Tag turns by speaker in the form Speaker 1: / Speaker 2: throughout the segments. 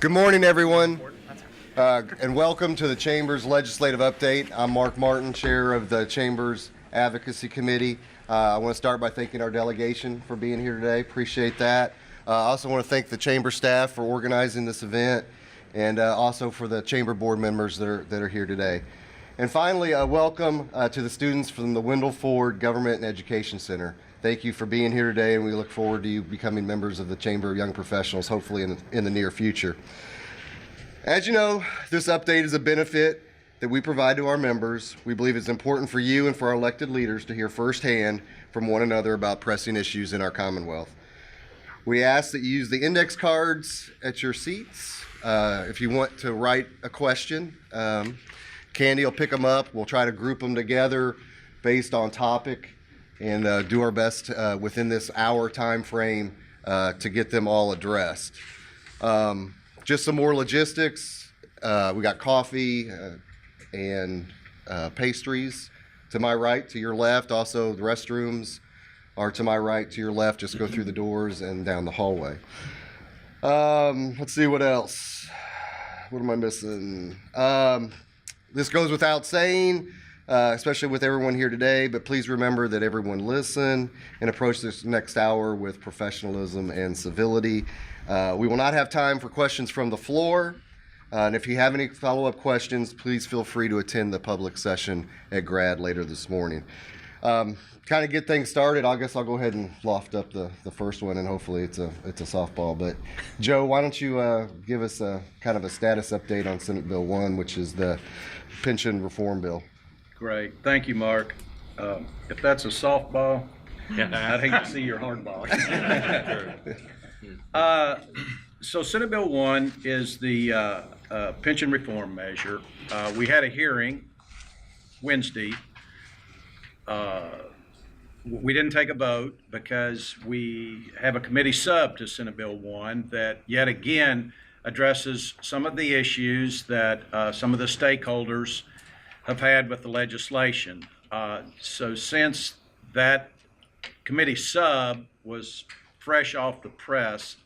Speaker 1: Good morning, everyone, and welcome to the Chamber's Legislative Update. I'm Mark Martin, Chair of the Chamber's Advocacy Committee. I want to start by thanking our delegation for being here today. Appreciate that. I also want to thank the Chamber staff for organizing this event, and also for the Chamber board members that are here today. And finally, welcome to the students from the Wendell Ford Government and Education Center. Thank you for being here today, and we look forward to you becoming members of the Chamber of Young Professionals, hopefully in the near future. As you know, this update is a benefit that we provide to our members. We believe it's important for you and for our elected leaders to hear firsthand from one another about pressing issues in our Commonwealth. We ask that you use the index cards at your seats. If you want to write a question, Candy will pick them up. We'll try to group them together based on topic and do our best within this hour time frame to get them all addressed. Just some more logistics. We got coffee and pastries to my right, to your left. Also, the restrooms are to my right, to your left. Just go through the doors and down the hallway. Let's see what else. What am I missing? This goes without saying, especially with everyone here today, but please remember that everyone listen and approach this next hour with professionalism and civility. We will not have time for questions from the floor, and if you have any follow-up questions, please feel free to attend the public session at GRAD later this morning. Kind of get things started, I guess I'll go ahead and loft up the first one, and hopefully it's a softball. But Joe, why don't you give us a kind of a status update on Senate Bill 1, which is the pension reform bill.
Speaker 2: Great, thank you, Mark. If that's a softball, I'd hate to see your hardball. So Senate Bill 1 is the pension reform measure. We had a hearing Wednesday. We didn't take a vote because we have a committee sub to Senate Bill 1 that yet again addresses some of the issues that some of the stakeholders have had with the legislation. So since that committee sub was fresh off the press,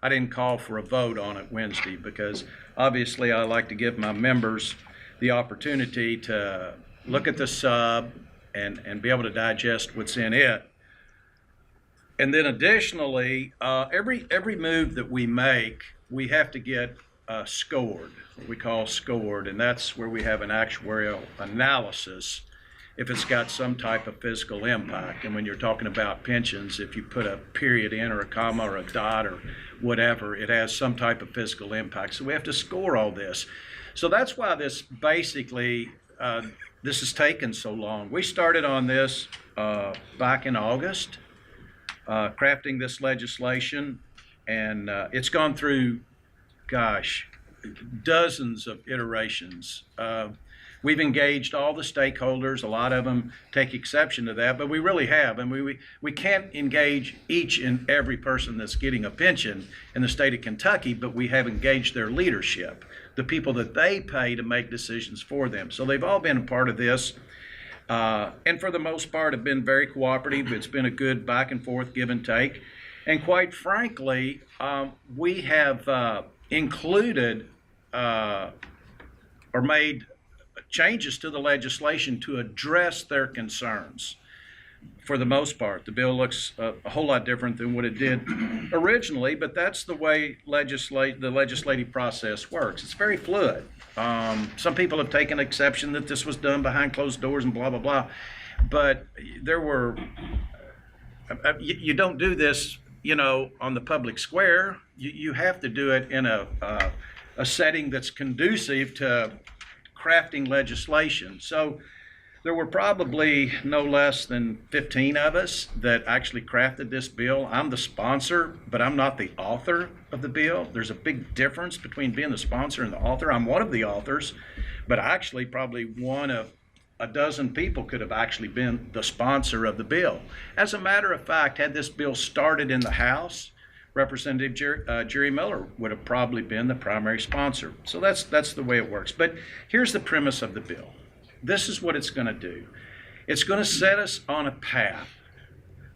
Speaker 2: I didn't call for a vote on it Wednesday because obviously I like to give my members the opportunity to look at the sub and be able to digest what's in it. And then additionally, every move that we make, we have to get scored, what we call scored, and that's where we have an actuarial analysis if it's got some type of physical impact. And when you're talking about pensions, if you put a period in or a comma or a dot or whatever, it has some type of physical impact. So we have to score all this. So that's why this basically, this has taken so long. We started on this back in August, crafting this legislation, and it's gone through, gosh, dozens of iterations. We've engaged all the stakeholders. A lot of them take exception to that, but we really have. And we can't engage each and every person that's getting a pension in the state of Kentucky, but we have engaged their leadership, the people that they pay to make decisions for them. So they've all been a part of this, and for the most part have been very cooperative. It's been a good back and forth, give and take. And quite frankly, we have included or made changes to the legislation to address their concerns. For the most part, the bill looks a whole lot different than what it did originally, but that's the way the legislative process works. It's very fluid. Some people have taken exception that this was done behind closed doors and blah, blah, blah. But there were, you don't do this, on the public square. You have to do it in a setting that's conducive to crafting legislation. So there were probably no less than 15 of us that actually crafted this bill. I'm the sponsor, but I'm not the author of the bill. There's a big difference between being the sponsor and the author. I'm one of the authors, but actually probably one of a dozen people could have actually been the sponsor of the bill. As a matter of fact, had this bill started in the House, Representative Jerry Miller would have probably been the primary sponsor. So that's the way it works. But here's the premise of the bill. This is what it's going to do. It's going to set us on a path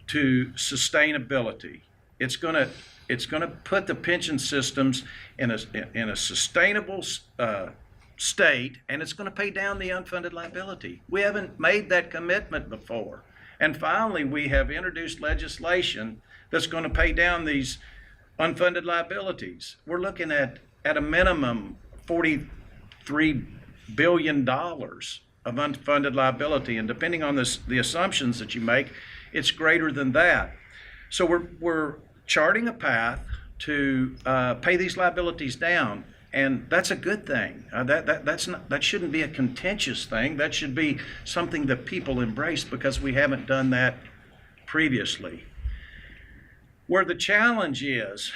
Speaker 2: to sustainability. It's going to It's going to put the pension systems in a sustainable state, and it's going to pay down the unfunded liability. We haven't made that commitment before. And finally, we have introduced legislation that's going to pay down these unfunded liabilities. We're looking at a minimum $43 billion of unfunded liability, and depending on the assumptions that you make, it's greater than that. So we're charting a path to pay these liabilities down, and that's a good thing. That shouldn't be a contentious thing. That should be something that people embrace, because we haven't done that previously. Where the challenge is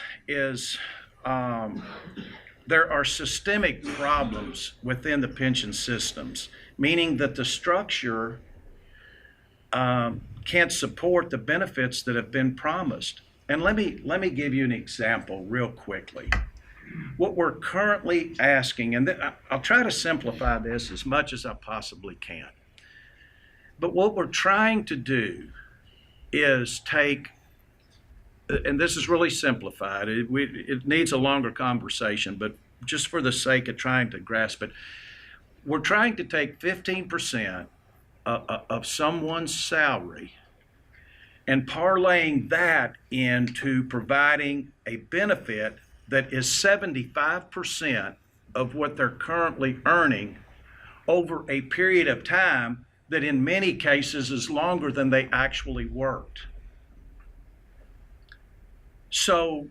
Speaker 2: there are systemic problems within the pension systems, meaning that the structure can't support the benefits that have been promised. And let me give you an example real quickly. What we're currently asking, and I'll try to simplify this as much as I possibly can, but what we're trying to do is take, and this is really simplified, it needs a longer conversation, but just for the sake of trying to grasp it, we're trying to take 15% of someone's salary and parlaying that into providing a benefit that is 75% of what they're currently earning over a period of time that in many cases is longer than they actually worked. So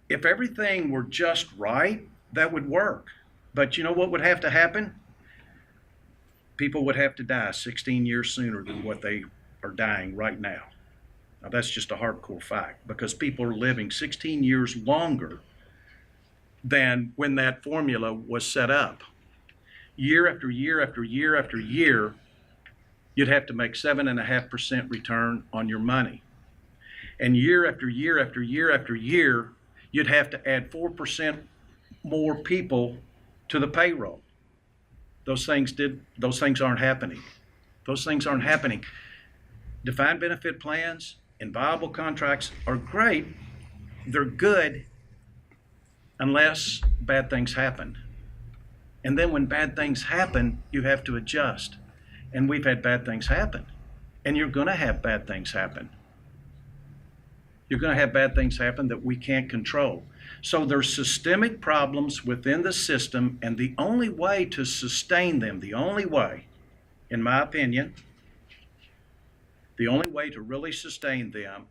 Speaker 2: if everything were just right, that would work. But you know what would have to happen? People would have to die 16 years sooner than what they are dying right now. Now that's just a hardcore fact, because people are living 16 years longer than when that formula was set up. Year after year after year after year, you'd have to make 7.5% return on your money. And year after year after year after year, you'd have to add 4% more people to the payroll. Those things aren't happening. Those things aren't happening. Defined benefit plans and viable contracts are great. They're good unless bad things happen. And then when bad things happen, you have to adjust. And we've had bad things happen. And you're going to have bad things happen. You're going to have bad things happen that we can't control. So there's systemic problems within the system, and the only way to sustain them, the only way, in my opinion, the only way to really sustain them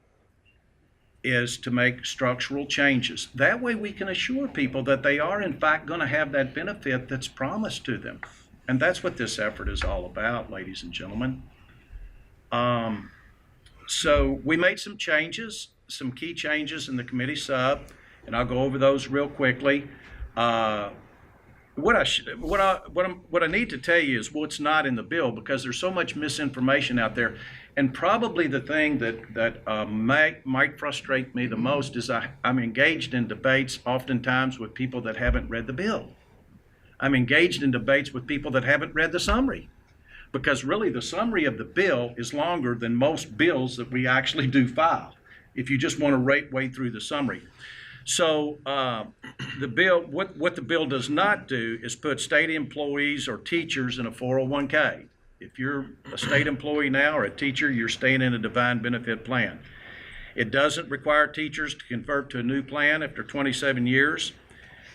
Speaker 2: is to make structural changes. That way we can assure people that they are in fact going to have that benefit that's promised to them. And that's what this effort is all about, ladies and gentlemen. So we made some changes, some key changes in the committee sub, and I'll go over those real quickly. What I need to tell you is what's not in the bill, because there's so much misinformation out there. And probably the thing that might frustrate me the most is I'm engaged in debates oftentimes with people that haven't read the bill. I'm engaged in debates with people that haven't read the summary, because really the summary of the bill is longer than most bills that we actually do file, if you just want to wade through the summary. So the bill, what the bill does not do is put state employees or teachers in a 401k. If you're a state employee now or a teacher, you're staying in a defined benefit plan. It doesn't require teachers to convert to a new plan after 27 years.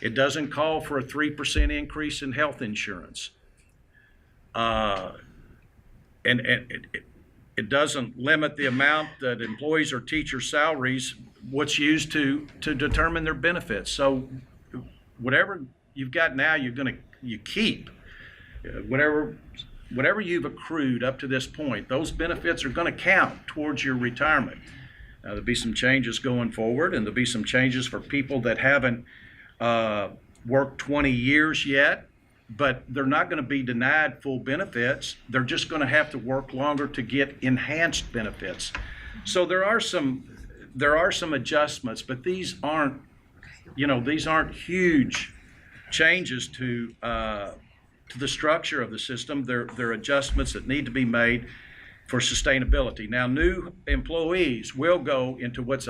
Speaker 2: It doesn't call for a 3% increase in health insurance. And it doesn't limit the amount that employees or teachers' salaries, what's used to determine their benefits. So whatever you've got now, you keep. Whatever you've accrued up to this point, those benefits are going to count towards your retirement. Now, there'll be some changes going forward, and there'll be some changes for people that haven't worked 20 years yet, but they're not going to be denied full benefits. They're just going to have to work longer to get enhanced benefits. So there are some adjustments, but these aren't huge changes to the structure of the system. They're adjustments that need to be made. for sustainability. Now, new employees will go into what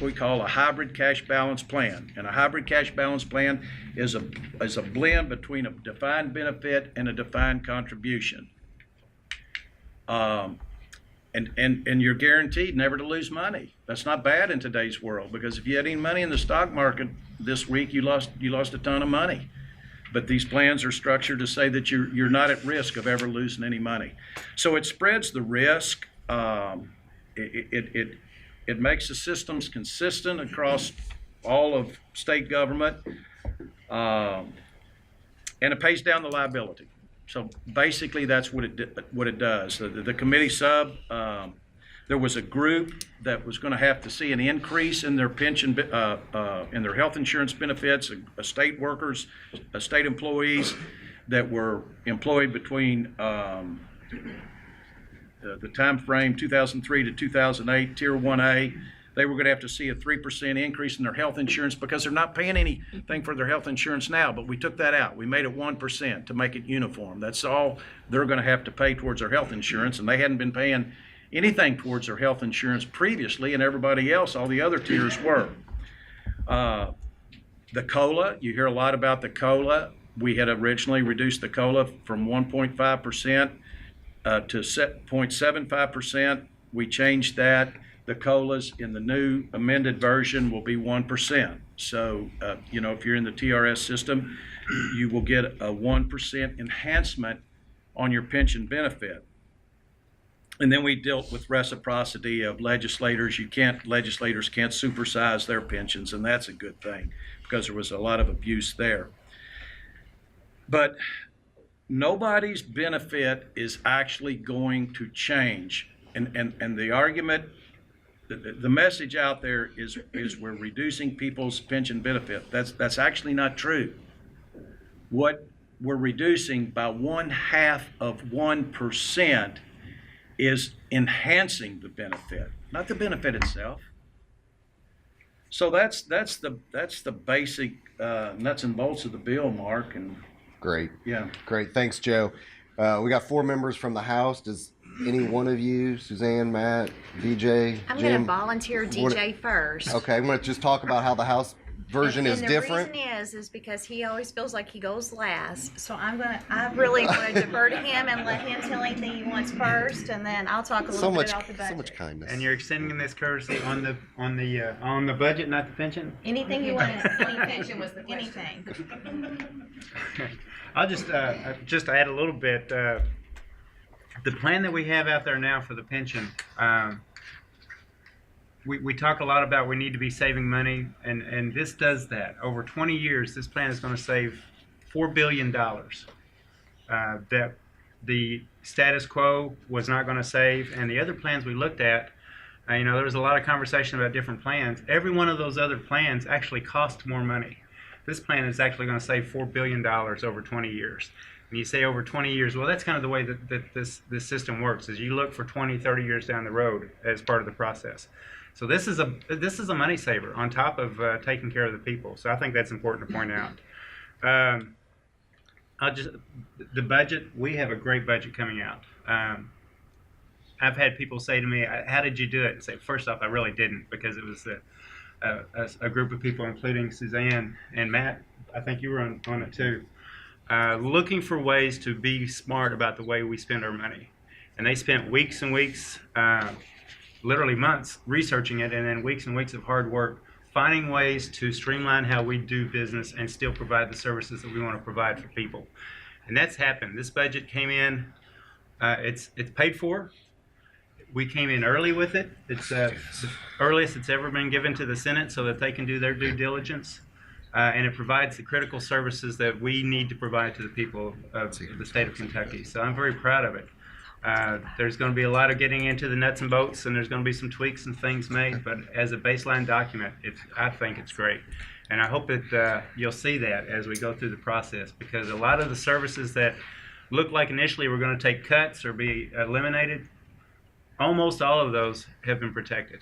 Speaker 2: we call a hybrid cash balance plan. And a hybrid cash balance plan is a blend between a defined benefit and a defined contribution. And you're guaranteed never to lose money. That's not bad in today's world, because if you had any money in the stock market this week, you lost a ton of money. But these plans are structured to say that you're not at risk of ever losing any money. So it spreads the risk. It makes the systems consistent across all of state government, and it pays down the liability. So basically, that's what it does. The committee sub, there was a group that was going to have to see an increase in their pension, in their health insurance benefits, state workers, state employees that were employed between the time frame 2003 to 2008, Tier 1A. They were going to have to see a 3% increase in their health insurance because they're not paying anything for their health insurance now, but we took that out. We made it 1% to make it uniform. That's all they're going to have to pay towards their health insurance, and they hadn't been paying anything towards their health insurance previously, and everybody else, all the other tiers were. The COLA, you hear a lot about the COLA. We had originally reduced the COLA from 1.5% to 0.75%. We changed that. The COLAs in the new amended version will be 1%. So, if you're in the TRS system, you will get a 1% enhancement on your pension benefit. And then we dealt with reciprocity of legislators. Legislators can't supersize their pensions, and that's a good thing because there was a lot of abuse there. But nobody's benefit is actually going to change. And the argument, the message out there is we're reducing people's pension benefit. That's actually not true. What we're reducing by 0.5% is enhancing the benefit, not the benefit itself. So that's the basic nuts and bolts of the bill, Mark. And
Speaker 1: Great.
Speaker 2: Yeah.
Speaker 1: Great. Thanks, Joe. We got 4 members from the House. Does any one of you, Suzanne, Matt, DJ,
Speaker 3: I'm
Speaker 1: Jim?
Speaker 3: going to volunteer DJ first.
Speaker 1: Okay, I'm going to just talk about how the House version is different.
Speaker 3: And the reason is because he always feels like he goes last. So I really want to defer to him and let him tell anything he wants first, and then I'll talk a little bit about the budget.
Speaker 1: So much kindness.
Speaker 4: And you're extending this courtesy on the budget, not the pension?
Speaker 3: Anything you want.
Speaker 5: Pension was the question.
Speaker 3: Anything.
Speaker 4: I'll just add a little bit. The plan that we have out there now for the pension, we talk a lot about we need to be saving money, and this does that. Over 20 years, this plan is going to save $4 billion that the status quo was not going to save. And the other plans we looked at, there was a lot of conversation about different plans. Every one of those other plans actually cost more money. This plan is actually going to save $4 billion over 20 years. And you say over 20 years, well, that's kind of the way that this system works, is you look for 20, 30 years down the road as part of the process. So this is a money saver on top of taking care of the people. So I think that's important to point out. The budget, we have a great budget coming out. I've had people say to me, how did you do it? And say, first off, I really didn't, because it was a group of people, including Suzanne and Matt. I think you were on it too. Looking for ways to be smart about the way we spend our money. And they spent weeks and weeks, literally months, researching it, and then weeks and weeks of hard work, finding ways to streamline how we do business and still provide the services that we want to provide for people. And that's happened. This budget came in, it's paid for. We came in early with it. It's the earliest it's ever been given to the Senate so that they can do their due diligence. And it provides the critical services that we need to provide to the people of the state of Kentucky. So I'm very proud of it. There's going to be a lot of getting into the nuts and bolts, and there's going to be some tweaks and things made. But as a baseline document, I think it's great. And I hope that you'll see that as we go through the process, because a lot of the services that looked like initially were going to take cuts or be eliminated, almost all of those have been protected.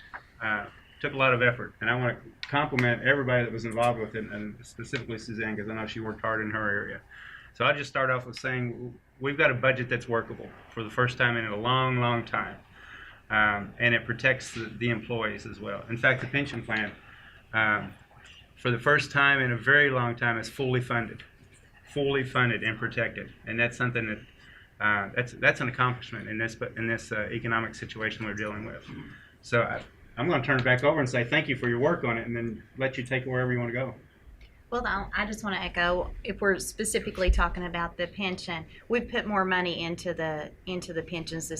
Speaker 4: Took a lot of effort, and I want to compliment everybody that was involved with it, and specifically Suzanne, because I know she worked hard in her area. So I'll just start off with saying we've got a budget that's workable for the first time in a long, long time. And it protects the employees as well. In fact, the pension plan, for the first time in a very long time, is fully funded and protected. And that's something that that's an accomplishment in this economic situation we're dealing with. So I'm going to turn it back over and say thank you for your work on it, and then let you take it wherever you want to go.
Speaker 3: Well, I just want to echo, if we're specifically talking about the pension, we've put more money into the pensions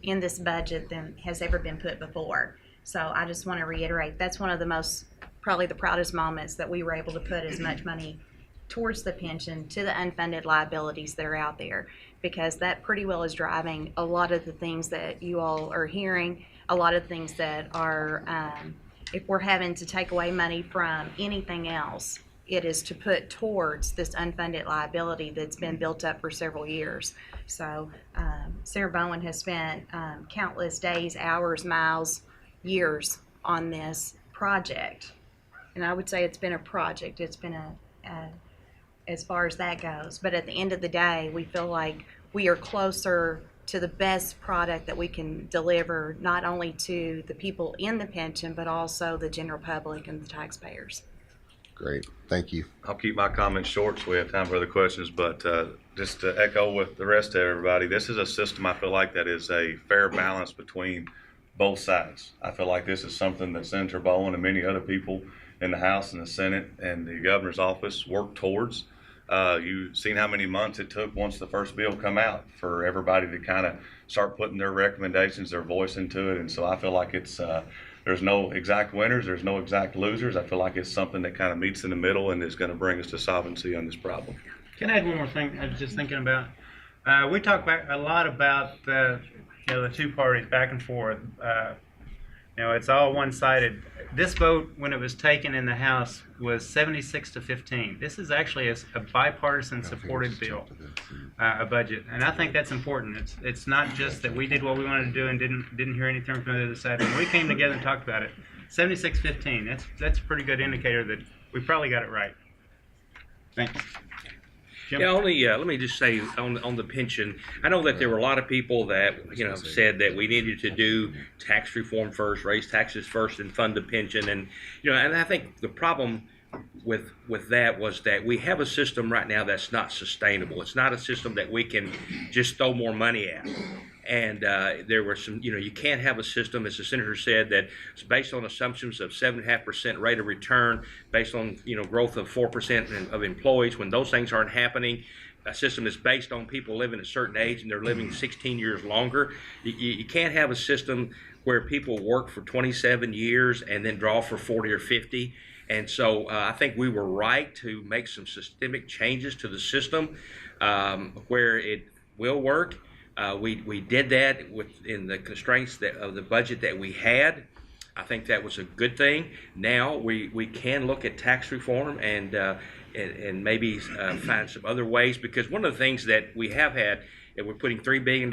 Speaker 3: in this budget than has ever been put before. So I just want to reiterate, that's one of the probably the proudest moments, that we were able to put as much money towards the pension, to the unfunded liabilities that are out there, because that pretty well is driving a lot of the things that you all are hearing, a lot of things that are, if we're having to take away money from anything else, it is to put towards this unfunded liability that's been built up for several years. So Sarah Bowen has spent countless days, hours, miles, years on this project. And I would say it's been a project. It's been as far as that goes. But at the end of the day, we feel like we are closer to the best product that we can deliver, not only to the people in the pension, but also the general public and the taxpayers.
Speaker 1: Great, thank you.
Speaker 5: I'll keep my comments short so we have time for other questions, but just to echo with the rest of everybody, this is a system I feel like that is a fair balance between both sides. I feel like this is something that Senator Bowen and many other people in the House and the Senate and the governor's office work towards. You've seen how many months it took once the first bill come out for everybody to kind of start putting their recommendations, their voice into it. And so I feel like it's there's no exact winners, there's no exact losers. I feel like it's something that kind of meets in the middle and is going to bring us to solvency on this problem.
Speaker 4: Can I add one more thing I was just thinking about? We talk a lot about the two parties back and forth. It's all one-sided. This vote, when it was taken in the House, was 76-15. This is actually a bipartisan supported bill, a budget, and I think that's important. It's not just that we did what we wanted to do and didn't hear anything from the other side. When we came together and talked about it, 76-15. That's a pretty good indicator that we probably got it right. Thanks. Jim?
Speaker 6: Yeah, let me just say on the pension, I know that there were a lot of people that said that we needed to do tax reform first, raise taxes first, and fund the pension, and and I think the problem with that was that we have a system right now that's not sustainable. It's not a system that we can just throw more money at. And there were some, you can't have a system, as the senator said, that is based on assumptions of 7.5% rate of return, based on, growth of 4% of employees, when those things aren't happening. A system is based on people living a certain age and they're living 16 years longer. You can't have a system where people work for 27 years and then draw for 40 or 50. And so I think we were right to make some systemic changes to the system where it will work. We did that within the constraints of the budget that we had. I think that was a good thing. Now we can look at tax reform and maybe find some other ways, because one of the things that we have had, and we're putting $3 billion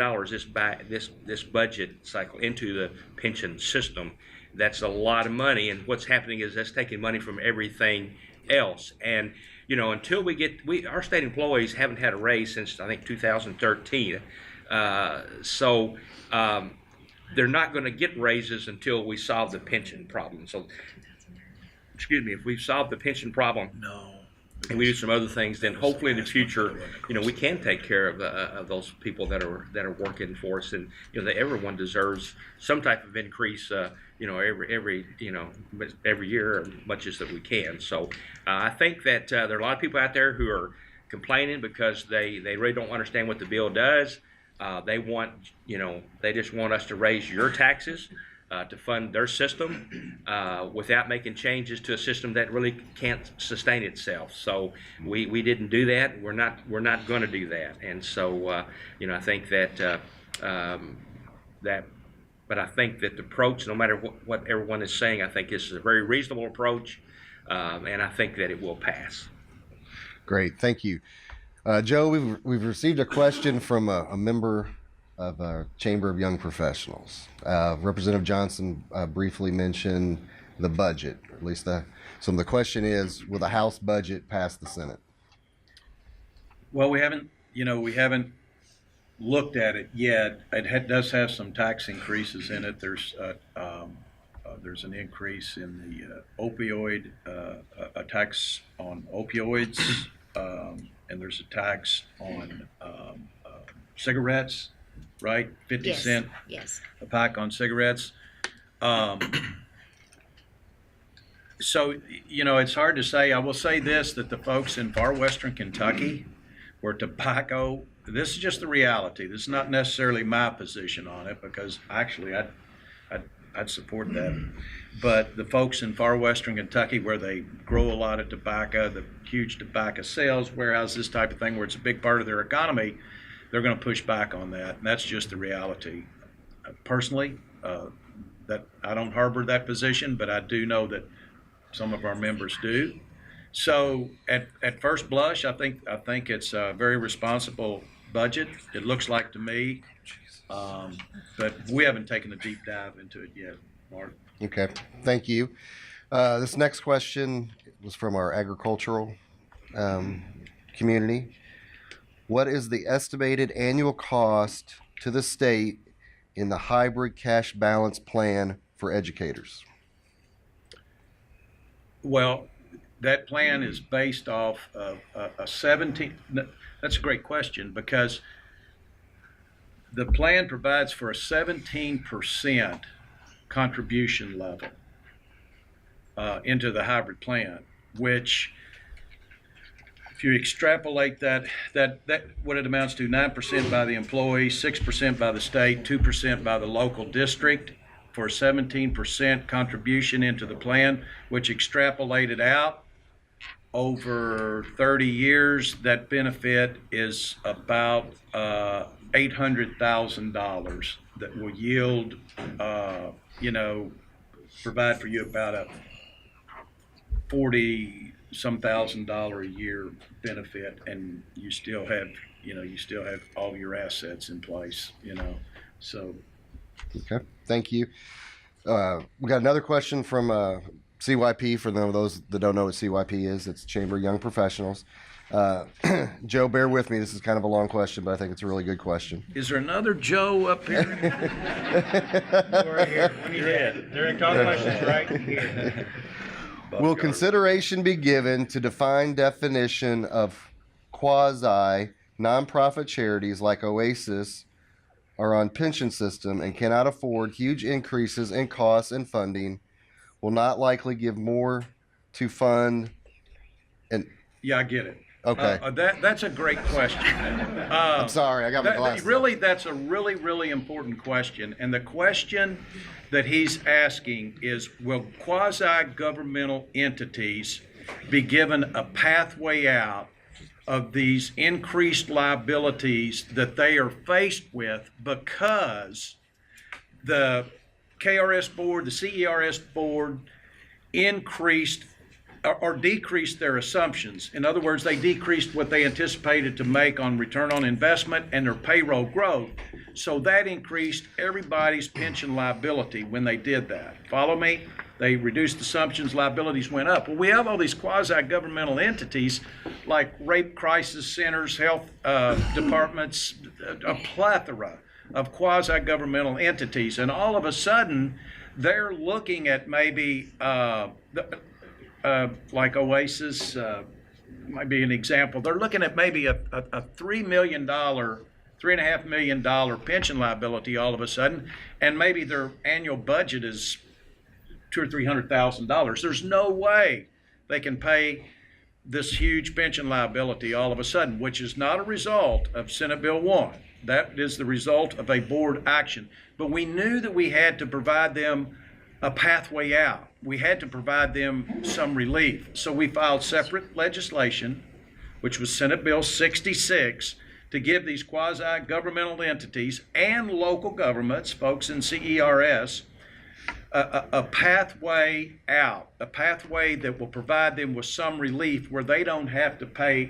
Speaker 6: this budget cycle into the pension system. That's a lot of money, and what's happening is that's taking money from everything else. And until our state employees haven't had a raise since I think 2013. So they're not going to get raises until we solve the pension problem. So, if we've solved the pension problem, and we do some other things, then hopefully in the future, we can take care of those people that are working for us, and that everyone deserves some type of increase, every year, as much as that we can. So I think that there are a lot of people out there who are complaining because they really don't understand what the bill does. They just want us to raise your taxes to fund their system without making changes to a system that really can't sustain itself. So we didn't do that. We're not going to do that. And so I think that but I think that the approach, no matter what everyone is saying, I think this is a very reasonable approach, and I think that it will pass.
Speaker 1: Great, thank you. Joe, we've received a question from a member of our Chamber of Young Professionals. Representative Johnson briefly mentioned the budget, or at least so the question is, will the House budget pass the Senate?
Speaker 2: Well, we haven't we haven't looked at it yet. Does have some tax increases in it. There's an increase in the opioid, a tax on opioids, and there's a tax on cigarettes, right? 50
Speaker 3: Yes,
Speaker 2: cent
Speaker 3: yes.
Speaker 2: a pack on cigarettes. So, it's hard to say. I will say this, that the folks in far western Kentucky where tobacco, this is just the reality. This is not necessarily my position on it, because actually I'd support that. But the folks in far western Kentucky where they grow a lot of tobacco, the huge tobacco sales, warehouses, this type of thing, where it's a big part of their economy, they're going to push back on that. And that's just the reality. Personally, that I don't harbor that position, but I do know that some of our members do. So at first blush, I think it's a very responsible budget. It looks like to me, but we haven't taken a deep dive into it yet, Mark.
Speaker 1: Okay, thank you. This next question was from our agricultural community. What is the estimated annual cost to the state in the hybrid cash balance plan for educators?
Speaker 2: Well, that plan is based off of a 17. That's a great question, because the plan provides for a 17% contribution level into the hybrid plan, which, if you extrapolate that what it amounts to, 9% by the employee, 6% by the state, 2% by the local district, for a 17% contribution into the plan, which extrapolated out over 30 years, that benefit is about $800,000 that will yield, provide for you about a $40-some thousand a year benefit, and you still have all your assets in place, so.
Speaker 1: Okay, thank you. We got another question from CYP. For those that don't know what CYP is, it's Chamber of Young Professionals. Joe, bear with me. This is kind of a long question, but I think it's a really good question.
Speaker 2: Is there another Joe up here?
Speaker 4: Right here. We need that. Direct all questions right here.
Speaker 1: Will consideration be given to define definition of quasi nonprofit charities like Oasis are on pension system and cannot afford huge increases in costs and funding, will not likely give more to fund? And
Speaker 2: Yeah, I get it.
Speaker 1: Okay.
Speaker 2: That's a great question.
Speaker 1: I'm sorry, I got my glasses.
Speaker 2: Really, that's a really, really important question. And the question that he's asking is, will quasi-governmental entities be given a pathway out of these increased liabilities that they are faced with because the KRS board, the CERS board increased or decreased their assumptions. In other words, they decreased what they anticipated to make on return on investment and their payroll growth. So that increased everybody's pension liability when they did that. Follow me? They reduced assumptions, liabilities went up. Well, we have all these quasi-governmental entities like rape crisis centers, health departments, a plethora of quasi-governmental entities. And all of a sudden, they're looking at maybe like Oasis might be an example. They're looking at maybe a $3.5 million pension liability all of a sudden, and maybe their annual budget is $200,000 or $300,000. There's no way they can pay this huge pension liability all of a sudden, which is not a result of Senate Bill 1. That is the result of a board action. But we knew that we had to provide them a pathway out. We had to provide them some relief. So we filed separate legislation, which was Senate Bill 66, to give these quasi-governmental entities and local governments, folks in CERS, a pathway out, a pathway that will provide them with some relief where they don't have to pay.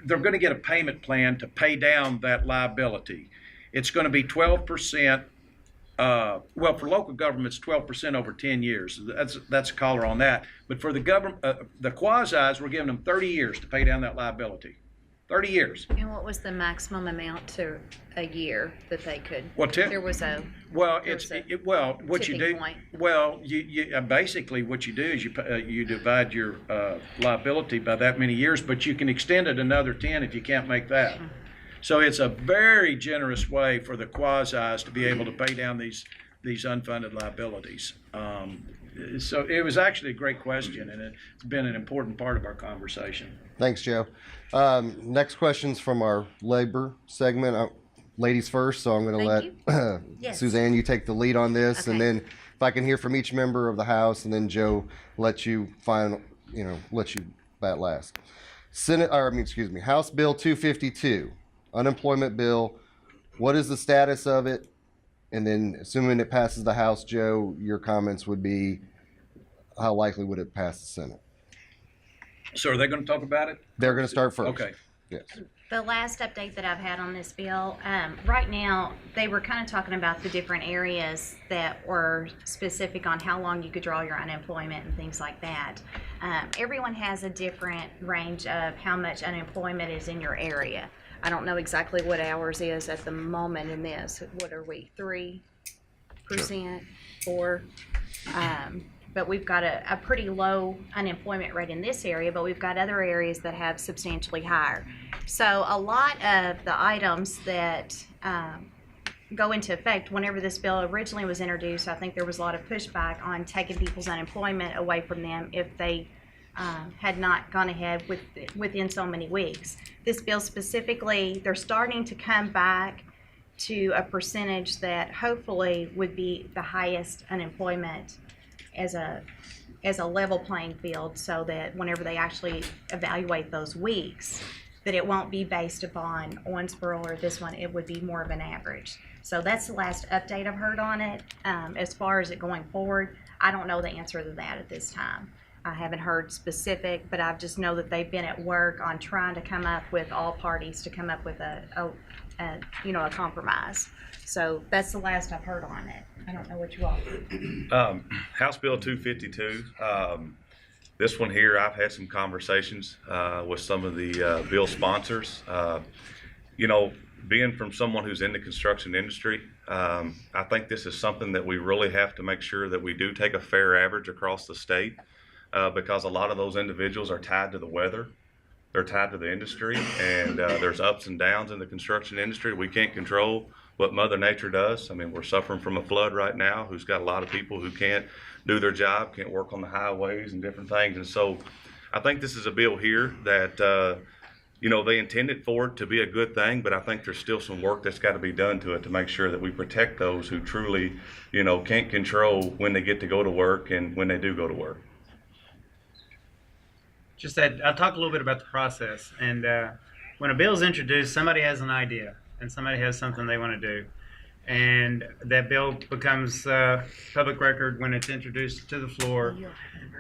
Speaker 2: They're going to get a payment plan to pay down that liability. It's going to be 12%. Well, for local governments, 12% over 10 years. That's a collar on that. But for the government, the quasis, we're giving them 30 years to pay down that liability. 30 years.
Speaker 3: And what was the maximum amount to a year that they could?
Speaker 2: Well,
Speaker 3: There was a,
Speaker 2: Well,
Speaker 3: There's a
Speaker 2: what you
Speaker 3: tipping
Speaker 2: do,
Speaker 3: point.
Speaker 2: well, basically what you do is you divide your liability by that many years, but you can extend it another 10 if you can't make that. So it's a very generous way for the quasis to be able to pay down these unfunded liabilities. So it was actually a great question, and it's been an important part of our conversation.
Speaker 1: Thanks, Joe. Next question's from our labor segment. Ladies first, so I'm going to
Speaker 3: Thank
Speaker 1: let
Speaker 3: Yes.
Speaker 1: Suzanne, you take the lead on this, and
Speaker 3: Okay.
Speaker 1: then if I can hear from each member of the House, and then Joe, let you bat last. House Bill 252, unemployment bill. What is the status of it? And then, assuming it passes the House, Joe, your comments would be, how likely would it pass the Senate?
Speaker 2: So are they going to talk about it?
Speaker 1: They're going to start first.
Speaker 2: Okay.
Speaker 1: Yes.
Speaker 3: the last update that I've had on this bill, right now, they were kind of talking about the different areas that were specific on how long you could draw your unemployment and things like that. Everyone has a different range of how much unemployment is in your area. I don't know exactly what ours is at the moment in this. What are we, 3%, 4%? But we've got a pretty low unemployment rate in this area, but we've got other areas that have substantially higher. So a lot of the items that go into effect whenever this bill originally was introduced, I think there was a lot of pushback on taking people's unemployment away from them if they had not gone ahead within so many weeks. This bill specifically, they're starting to come back to a percentage that hopefully would be the highest unemployment as a level playing field, so that whenever they actually evaluate those weeks, that it won't be based upon Owensboro or this one, it would be more of an average. So that's the last update I've heard on it. As far as it going forward, I don't know the answer to that at this time. I haven't heard specific, but I just know that they've been at work on trying to come up with all parties to come up with a compromise. So that's the last I've heard on it. I don't know what you all think.
Speaker 5: House Bill 252. This one here, I've had some conversations with some of the bill sponsors. Being from someone who's in the construction industry, I think this is something that we really have to make sure that we do take a fair average across the state, because a lot of those individuals are tied to the weather. They're tied to the industry, and there's ups and downs in the construction industry. We can't control what Mother Nature does. I mean, we're suffering from a flood right now who's got a lot of people who can't do their job, can't work on the highways and different things. And so I think this is a bill here that, they intended for it to be a good thing, but I think there's still some work that's got to be done to it to make sure that we protect those who truly, can't control when they get to go to work and when they do go to work.
Speaker 4: Just that I'll talk a little bit about the process. And when a bill is introduced, somebody has an idea and somebody has something they want to do, and that bill becomes public record when it's introduced to the floor.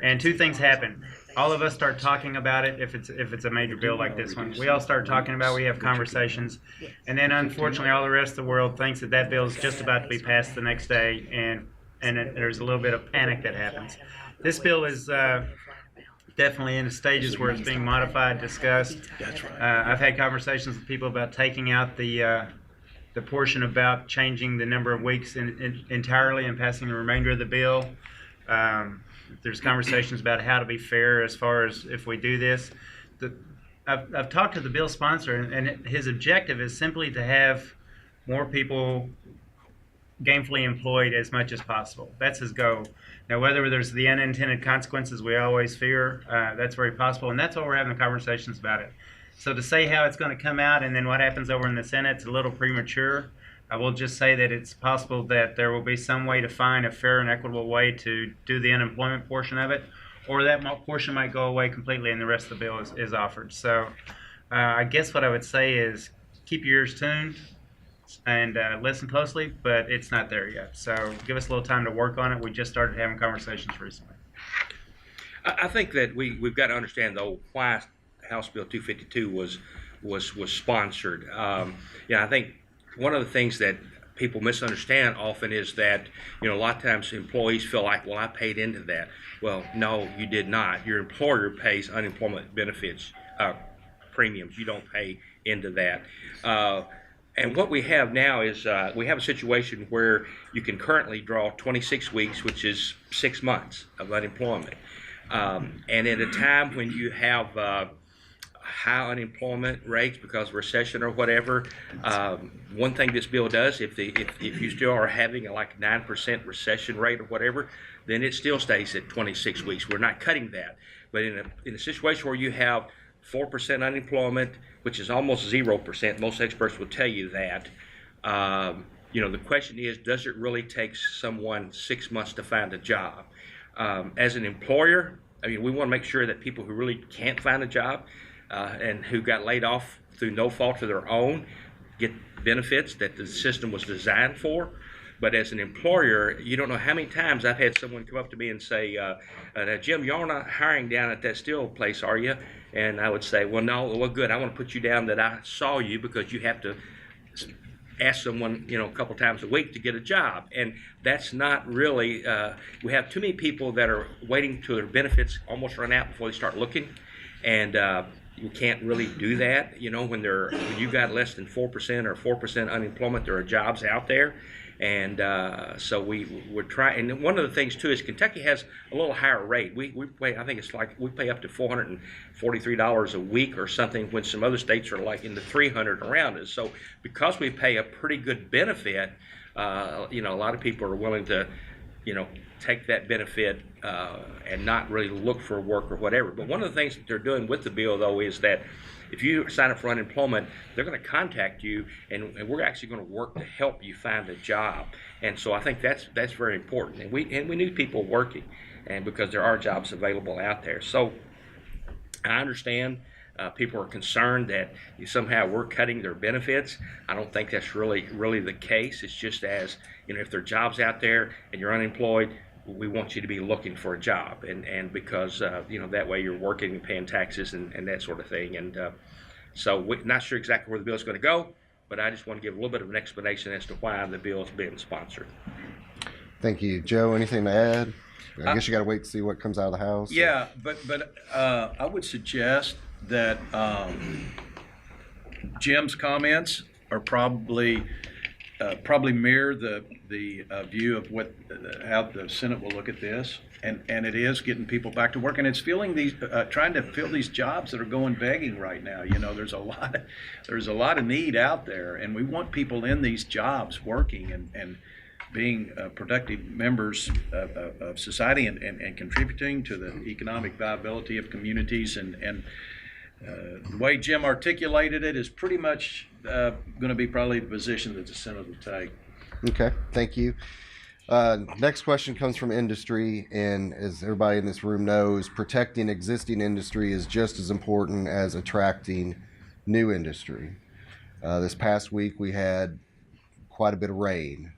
Speaker 4: And two things happen: all of us start talking about it. If it's a major bill like this one, we all start talking about it. We have conversations, and then unfortunately, all the rest of the world thinks that bill is just about to be passed the next day, and there's a little bit of panic that happens. This bill is definitely in the stages where it's being modified, discussed.
Speaker 2: That's right.
Speaker 4: I've had conversations with people about taking out the portion about changing the number of weeks entirely and passing the remainder of the bill. There's conversations about how to be fair as far as if we do this. I've talked to the bill sponsor, and his objective is simply to have more people gainfully employed as much as possible. That's his goal. Now, whether there's the unintended consequences we always fear, that's very possible, and that's why we're having conversations about it. So to say how it's going to come out and then what happens over in the Senate, it's a little premature. I will just say that it's possible that there will be some way to find a fair and equitable way to do the unemployment portion of it, or that portion might go away completely and the rest of the bill is offered. So I guess what I would say is keep your ears tuned and listen closely, but it's not there yet. So give us a little time to work on it. We just started having conversations recently.
Speaker 6: I think that we've got to understand though why House Bill 252 was sponsored. I think one of the things that people misunderstand often is that a lot of times employees feel like, well, I paid into that. Well, no, you did not. Your employer pays unemployment benefits premiums. You don't pay into that. And what we have now is we have a situation where you can currently draw 26 weeks, which is 6 months of unemployment. And at a time when you have high unemployment rates because of recession or whatever, one thing this bill does, if you still are having a 9% recession rate or whatever, then it still stays at 26 weeks. We're not cutting that. But in a situation where you have 4% unemployment, which is almost 0%, most experts will tell you that, the question is, does it really take someone 6 months to find a job? As an employer, we want to make sure that people who really can't find a job and who got laid off through no fault of their own get benefits that the system was designed for. But as an employer, you don't know how many times I've had someone come up to me and say, Jim, you're not hiring down at that steel place, are you? And I would say, well, no, well, good. I want to put you down that I saw you because you have to ask someone, a couple times a week to get a job. And that's not really, we have too many people that are waiting till their benefits almost run out before they start looking. And you can't really do that, when you got less than 4% or 4% unemployment, there are jobs out there. And so we're trying. And one of the things too is Kentucky has a little higher rate. We pay, I think it's we pay up to $443 a week or something, when some other states are in the $300 around us. So because we pay a pretty good benefit, a lot of people are willing to, take that benefit and not really look for work or whatever. But one of the things that they're doing with the bill, though, is that if you sign up for unemployment, they're going to contact you, and we're actually going to work to help you find a job. And so I think that's very important. And we need people working, and because there are jobs available out there. So I understand people are concerned that somehow we're cutting their benefits. I don't think that's really the case. It's just as if there are jobs out there and you're unemployed, we want you to be looking for a job, and because that way you're working and paying taxes and that sort of thing. And so we're not sure exactly where the bill is going to go, but I just want to give a little bit of an explanation as to why the bill is being sponsored.
Speaker 1: Thank you. Joe, anything to add? I guess you got to wait to see what comes out of the House.
Speaker 2: Yeah, but I would suggest that Jim's comments are probably mirror the view of how the Senate will look at this, and it is getting people back to work, and it's filling these trying to fill these jobs that are going begging right now. There's a lot of need out there, and we want people in these jobs working and being productive members of society and contributing to the economic viability of communities. And the way Jim articulated it is pretty much going to be probably the position that the Senate will take.
Speaker 1: Okay, thank you. Next question comes from industry, and as everybody in this room knows, protecting existing industry is just as important as attracting new industry. This past week we had quite a bit of rain,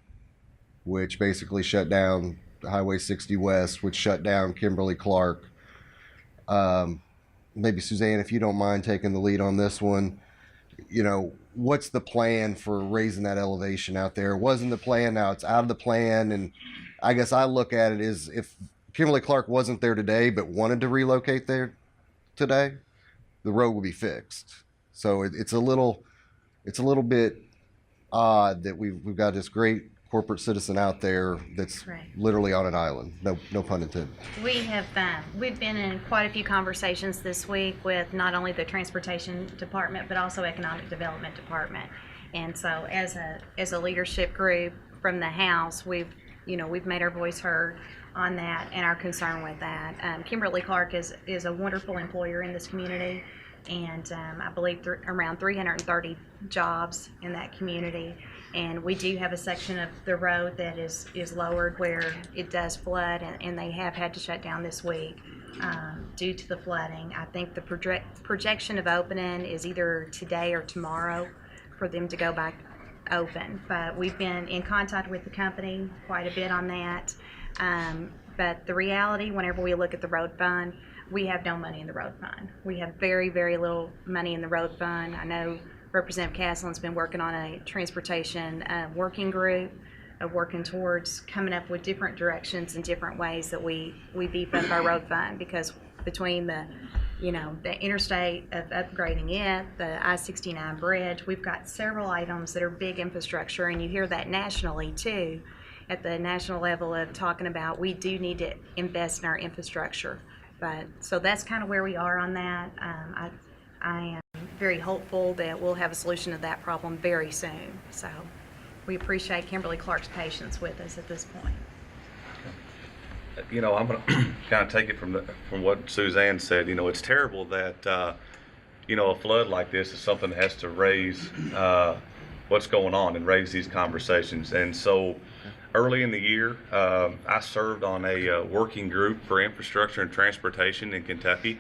Speaker 1: which basically shut down Highway 60 West, which shut down Kimberly-Clark. Maybe Suzanne, if you don't mind taking the lead on this one, what's the plan for raising that elevation out there? It wasn't the plan, now it's out of the plan. And I guess I look at it as if Kimberly-Clark wasn't there today but wanted to relocate there today, the road will be fixed. So it's a little bit odd that we've got this great corporate citizen out there that's
Speaker 3: Right.
Speaker 1: literally on an island. No pun intended.
Speaker 3: We've been in quite a few conversations this week with not only the transportation department but also economic development department. And so as a leadership group from the House, we've made our voice heard on that and our concern with that. Kimberly-Clark is a wonderful employer in this community, and I believe around 330 jobs in that community. And we do have a section of the road that is lowered where it does flood, and they have had to shut down this week due to the flooding. I think the projection of opening is either today or tomorrow for them to go back open. But we've been in contact with the company quite a bit on that. But the reality, whenever we look at the road fund, we have no money in the road fund. We have very, very little money in the road fund. I know Representative Castlen's been working on a transportation working group, working towards coming up with different directions and different ways that we beef up our road fund, because between the the interstate of upgrading it, the I-69 bridge. We've got several items that are big infrastructure, and you hear that nationally too, at the national level of talking about we do need to invest in our infrastructure. But so that's kind of where we are on that. I am very hopeful that we'll have a solution to that problem very soon. So we appreciate Kimberly Clark's patience with us at this point.
Speaker 5: I'm going to kind of take it from what Suzanne said. It's terrible that a flood like this is something that has to raise what's going on and raise these conversations. And so early in the year, I served on a working group for infrastructure and transportation in Kentucky.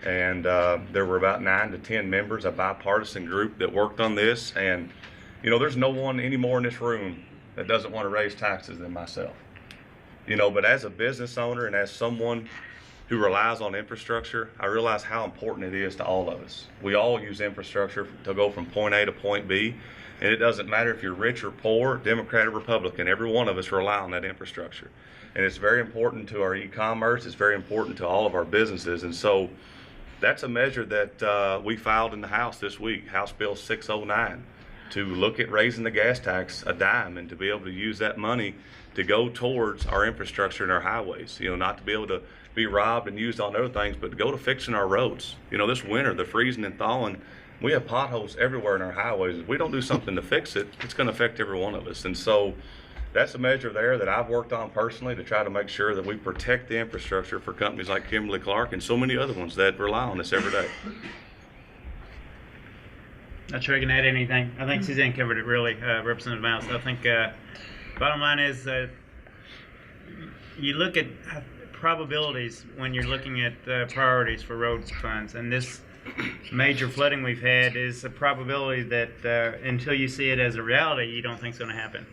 Speaker 5: And there were about 9 to 10 members, a bipartisan group that worked on this. And, there's no one anymore in this room that doesn't want to raise taxes than myself. But as a business owner and as someone who relies on infrastructure, I realize how important it is to all of us. We all use infrastructure to go from point A to point B, and it doesn't matter if you're rich or poor, Democrat or Republican, every one of us rely on that infrastructure. And it's very important to our e-commerce, it's very important to all of our businesses, and so that's a measure that we filed in the House this week, House Bill 609, to look at raising the gas tax a dime and to be able to use that money to go towards our infrastructure and our highways, not to be able to be robbed and used on other things, but to go to fixing our roads. This winter, the freezing and thawing, we have potholes everywhere in our highways. If we don't do something to fix it, it's going to affect every one of us. And so that's a measure there that I've worked on personally to try to make sure that we protect the infrastructure for companies like Kimberly Clark and so many other ones that rely on us every day.
Speaker 4: Not sure I can add anything. I think Suzanne covered it really, Representative Miles. I think bottom line is you look at probabilities when you're looking at priorities for roads funds, and this major flooding we've had is a probability that until you see it as a reality, you don't think it's going to happen.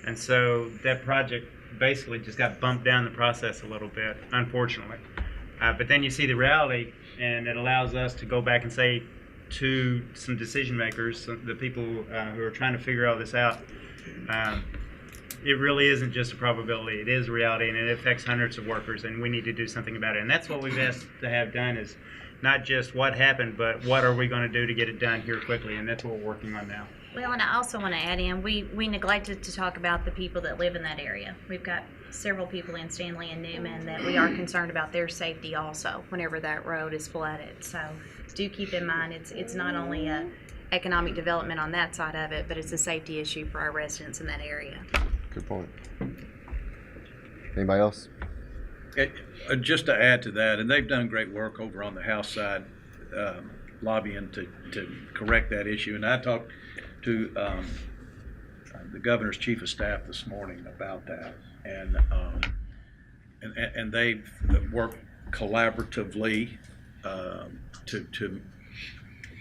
Speaker 4: And so that project basically just got bumped down the process a little bit, unfortunately. But then you see the reality, and it allows us to go back and say to some decision makers, the people who are trying to figure all this out, it really isn't just a probability. It is a reality, and it affects hundreds of workers, and we need to do something about it. And that's what we've asked to have done, is not just what happened, but what are we going to do to get it done here quickly, and that's what we're working on now.
Speaker 3: Well, and I also want to add in, we neglected to talk about the people that live in that area. We've got several people in Stanley and Newman that we are concerned about their safety also whenever that road is flooded. So do keep in mind it's not only a economic development on that side of it, but it's a safety issue for our residents in that area.
Speaker 1: Good point. Anybody else?
Speaker 2: Just to add to that, and they've done great work over on the House side, lobbying to correct that issue. And I talked to the governor's chief of staff this morning about that, and they've worked collaboratively to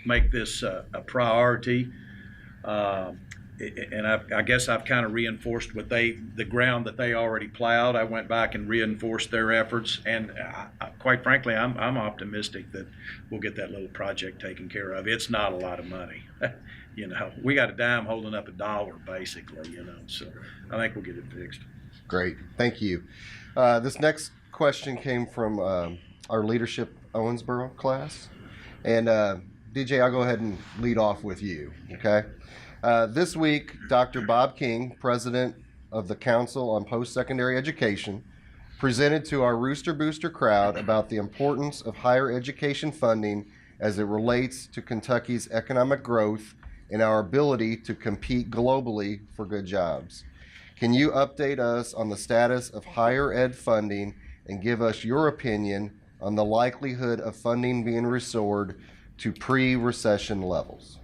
Speaker 2: make this a priority. And I guess I've kind of reinforced the ground that they already plowed. I went back and reinforced their efforts, and quite frankly, I'm optimistic that we'll get that little project taken care of. It's not a lot of money, We got a dime holding up $1, basically, So I think we'll get it fixed.
Speaker 1: Great, thank you. This next question came from our leadership Owensboro class, and DJ, I'll go ahead and lead off with you. Okay. This week, Dr. Bob King, president of the Council on Post-Secondary Education, presented to our Rooster Booster crowd about the importance of higher education funding as it relates to Kentucky's economic growth and our ability to compete globally for good jobs. Can you update us on the status of higher ed funding and give us your opinion on the likelihood of funding being restored to pre-recession levels?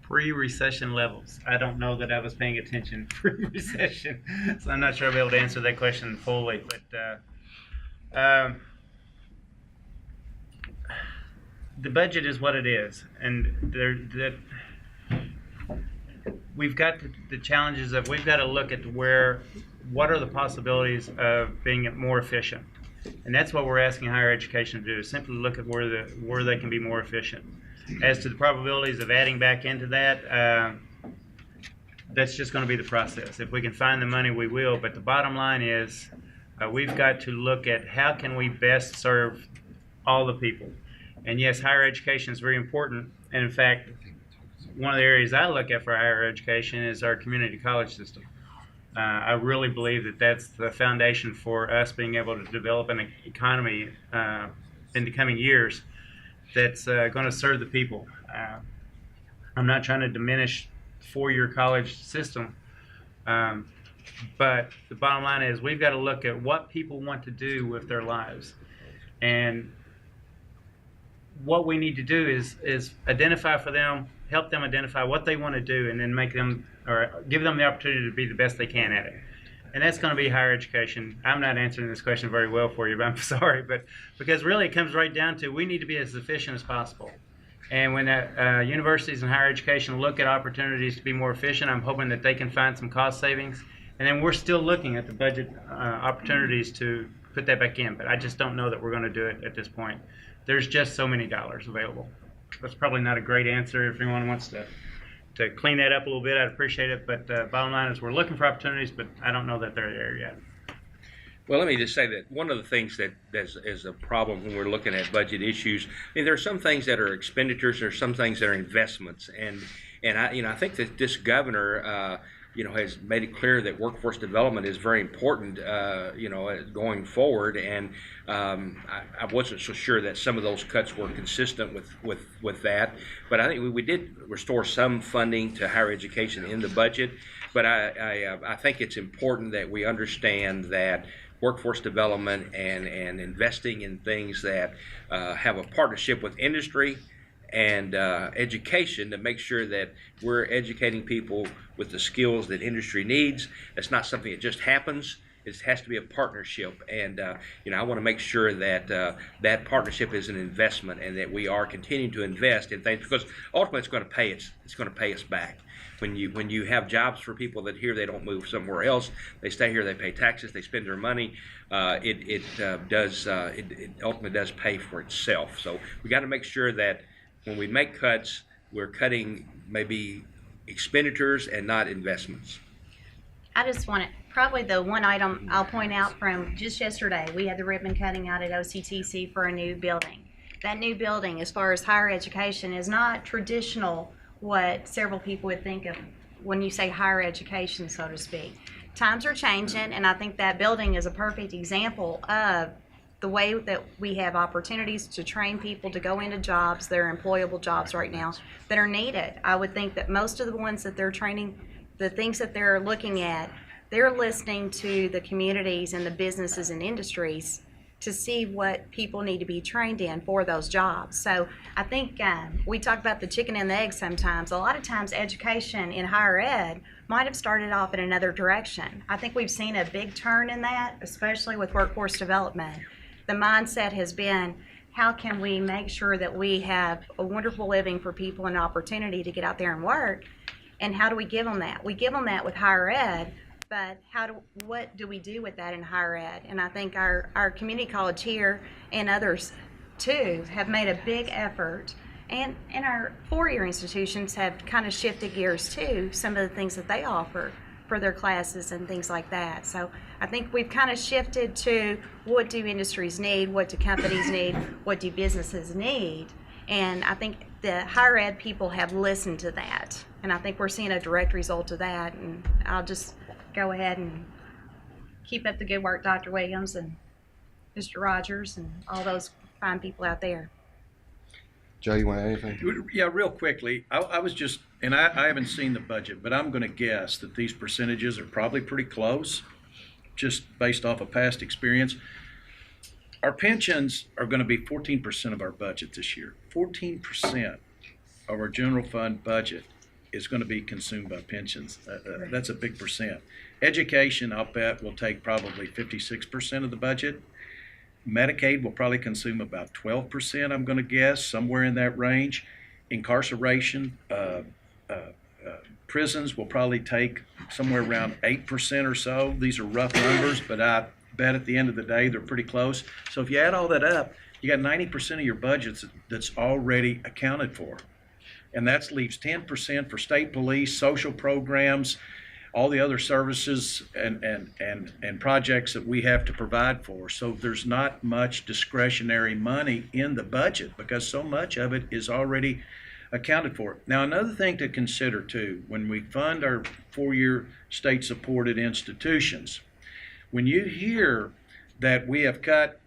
Speaker 4: Pre-recession levels. I don't know that I was paying attention pre-recession, so I'm not sure I'll be able to answer that question fully. But the budget is what it is, and we've got the challenges of we've got to look at what are the possibilities of being more efficient, and that's what we're asking higher education to do. Is simply look at where they can be more efficient. As to the probabilities of adding back into that, that's just going to be the process. If we can find the money, we will. But the bottom line is we've got to look at how can we best serve all the people. And yes, higher education is very important. And in fact, one of the areas I look at for higher education is our community college system. I really believe that that's the foundation for us being able to develop an economy in the coming years that's going to serve the people. I'm not trying to diminish four-year college system, but the bottom line is we've got to look at what people want to do with their lives. And what we need to do is identify for them, help them identify what they want to do, and then make them or give them the opportunity to be the best they can at it. And that's going to be higher education. I'm not answering this question very well for you, but I'm sorry. But because really it comes right down to we need to be as efficient as possible. And when universities and higher education look at opportunities to be more efficient, I'm hoping that they can find some cost savings. And then we're still looking at the budget opportunities to put that back in. But I just don't know that we're going to do it at this point. There's just so many dollars available. That's probably not a great answer. If anyone wants to clean that up a little bit, I'd appreciate it. But bottom line is we're looking for opportunities, but I don't know that they're there yet.
Speaker 6: Well, let me just say that one of the things that is a problem when we're looking at budget issues, I mean, there are some things that are expenditures, there are some things that are investments, and I think that this governor has made it clear that workforce development is very important, going forward. And I wasn't so sure that some of those cuts were consistent with that. But I think we did restore some funding to higher education in the budget. But I think it's important that we understand that workforce development and investing in things that have a partnership with industry and education to make sure that we're educating people with the skills that industry needs. It's not something that just happens. It has to be a partnership, and I want to make sure that that partnership is an investment, and that we are continuing to invest in things, because ultimately it's going to pay us. It's going to pay us back. When you have jobs for people that here, they don't move somewhere else. They stay here. They pay taxes. They spend their money. It ultimately does pay for itself. So we got to make sure that when we make cuts, we're cutting maybe expenditures and not investments.
Speaker 3: I just want to, probably the one item I'll point out from just yesterday, we had the ribbon cutting out at OCTC for a new building. That new building, as far as higher education, is not traditional what several people would think of when you say higher education, so to speak. Times are changing, and I think that building is a perfect example of the way that we have opportunities to train people to go into jobs that are employable jobs right now that are needed. I would think that most of the ones that they're training, the things that they're looking at, they're listening to the communities and the businesses and industries to see what people need to be trained in for those jobs. So I think we talk about the chicken and the egg sometimes. A lot of times education in higher ed might have started off in another direction. I think we've seen a big turn in that, especially with workforce development. The mindset has been, how can we make sure that we have a wonderful living for people and opportunity to get out there and work? And how do we give them that? We give them that with higher ed, but what do we do with that in higher ed? And I think our community college here and others too have made a big effort, and our four-year institutions have kind of shifted gears too, some of the things that they offer for their classes and things like that. So I think we've kind of shifted to what do industries need, what do companies need, what do businesses need, and I think the higher ed people have listened to that, and I think we're seeing a direct result of that. And I'll just go ahead and keep up the good work, Dr. Williams and Mr. Rogers and all those fine people out there.
Speaker 1: Joe, you want to add anything?
Speaker 2: Yeah, real quickly, I was just, and I haven't seen the budget, but I'm going to guess that these percentages are probably pretty close, just based off of past experience. Our pensions are going to be 14% of our budget this year. 14% of our general fund budget is going to be consumed by pensions. That's a big percent. Education, I'll bet, will take probably 56% of the budget. Medicaid will probably consume about 12%, I'm going to guess, somewhere in that range. Incarceration, prisons will probably take somewhere around 8% or so. These are rough numbers, but I bet at the end of the day they're pretty close. So if you add all that up, you got 90% of your budget that's already accounted for. And that leaves 10% for state police, social programs, all the other services and projects that we have to provide for. So there's not much discretionary money in the budget because so much of it is already accounted for. Now, another thing to consider too, when we fund our 4-year state-supported institutions, when you hear that we have cut,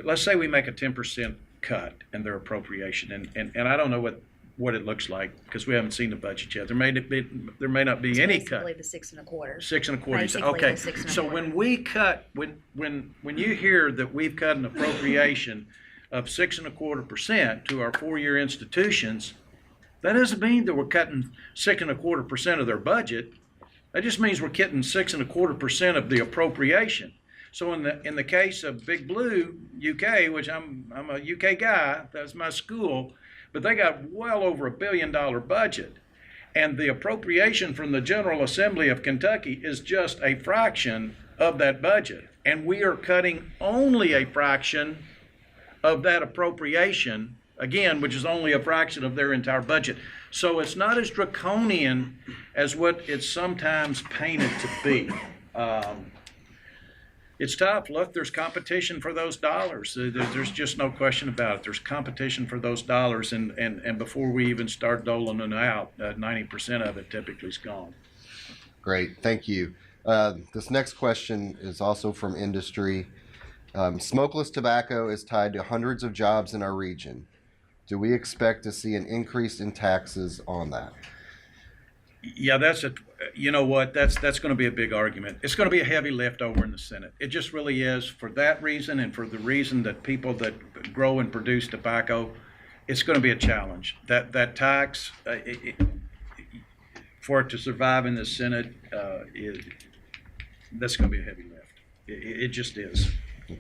Speaker 2: let's say we make a 10% cut in their appropriation, and I don't know what it looks like because we haven't seen the budget yet. There may not be any cut.
Speaker 3: Basically the 6 1/4.
Speaker 2: 6 1/4.
Speaker 3: Basically
Speaker 2: Okay.
Speaker 3: the 6 1/4.
Speaker 2: So when we cut, when you hear that we've cut an appropriation of 6 1/4% to our 4-year institutions, that doesn't mean that we're cutting 6 1/4% of their budget. That just means we're cutting 6 1/4% of the appropriation. So in the case of Big Blue UK, which I'm a UK guy, that's my school, but they got well over $1 billion budget. And the appropriation from the General Assembly of Kentucky is just a fraction of that budget. And we are cutting only a fraction of that appropriation, again, which is only a fraction of their entire budget. So it's not as draconian as what it's sometimes painted to be. It's tough. Look, there's competition for those dollars. There's just no question about it. There's competition for those dollars, and before we even start doling them out, 90% of it typically is gone.
Speaker 1: Great, thank you. This next question is also from industry. Smokeless tobacco is tied to hundreds of jobs in our region. Do we expect to see an increase in taxes on that?
Speaker 2: Yeah, you know what, that's going to be a big argument. It's going to be a heavy lift over in the Senate. It just really is, for that reason and for the reason that people that grow and produce tobacco, it's going to be a challenge. That tax, for it to survive in the Senate, that's going to be a heavy lift. It just is.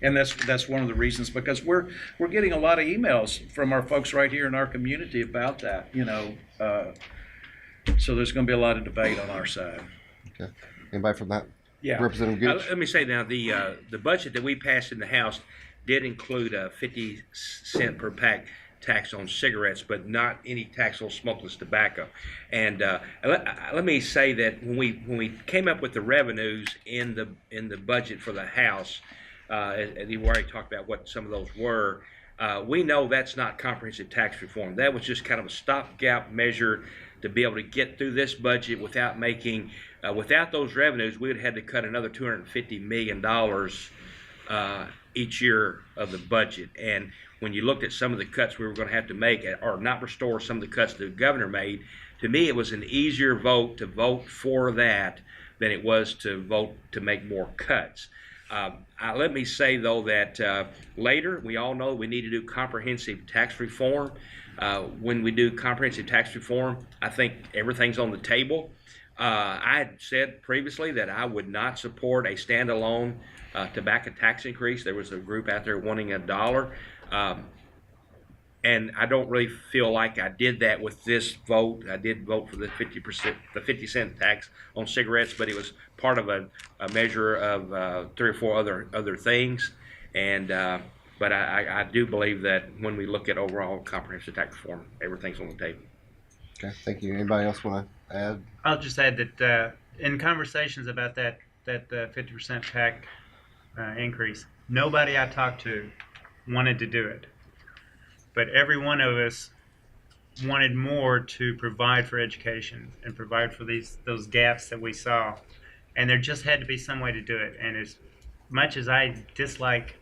Speaker 2: And that's one of the reasons, because we're getting a lot of emails from our folks right here in our community about that, so there's going to be a lot of debate on our side.
Speaker 1: Okay. Anybody from that?
Speaker 6: Yeah.
Speaker 1: Representative Gooch?
Speaker 6: Let me say now, the budget that we passed in the House did include a 50-cent per pack tax on cigarettes, but not any tax on smokeless tobacco. And let me say that when we came up with the revenues in the budget for the House, and you already talked about what some of those were. We know that's not comprehensive tax reform. That was just kind of a stopgap measure to be able to get through this budget without making, without those revenues, we would have had to cut another $250 million each year of the budget. And when you looked at some of the cuts we were going to have to make, or not restore some of the cuts the governor made, to me it was an easier vote to vote for that than it was to vote to make more cuts. Let me say, though, that later we all know we need to do comprehensive tax reform. When we do comprehensive tax reform, I think everything's on the table. I had said previously that I would not support a standalone tobacco tax increase. There was a group out there wanting $1. And I don't really feel like I did that with this vote. I did vote for the 50-cent tax on cigarettes, but it was part of a measure of 3 or 4 other things. And but I do believe that when we look at overall comprehensive tax reform, everything's on the table.
Speaker 1: Okay, thank you. Anybody else want to add?
Speaker 4: I'll just add that in conversations about that 50% tax increase, nobody I talked to wanted to do it. But every one of us wanted more to provide for education and provide for those gaps that we saw. And there just had to be some way to do it. And as much as I dislike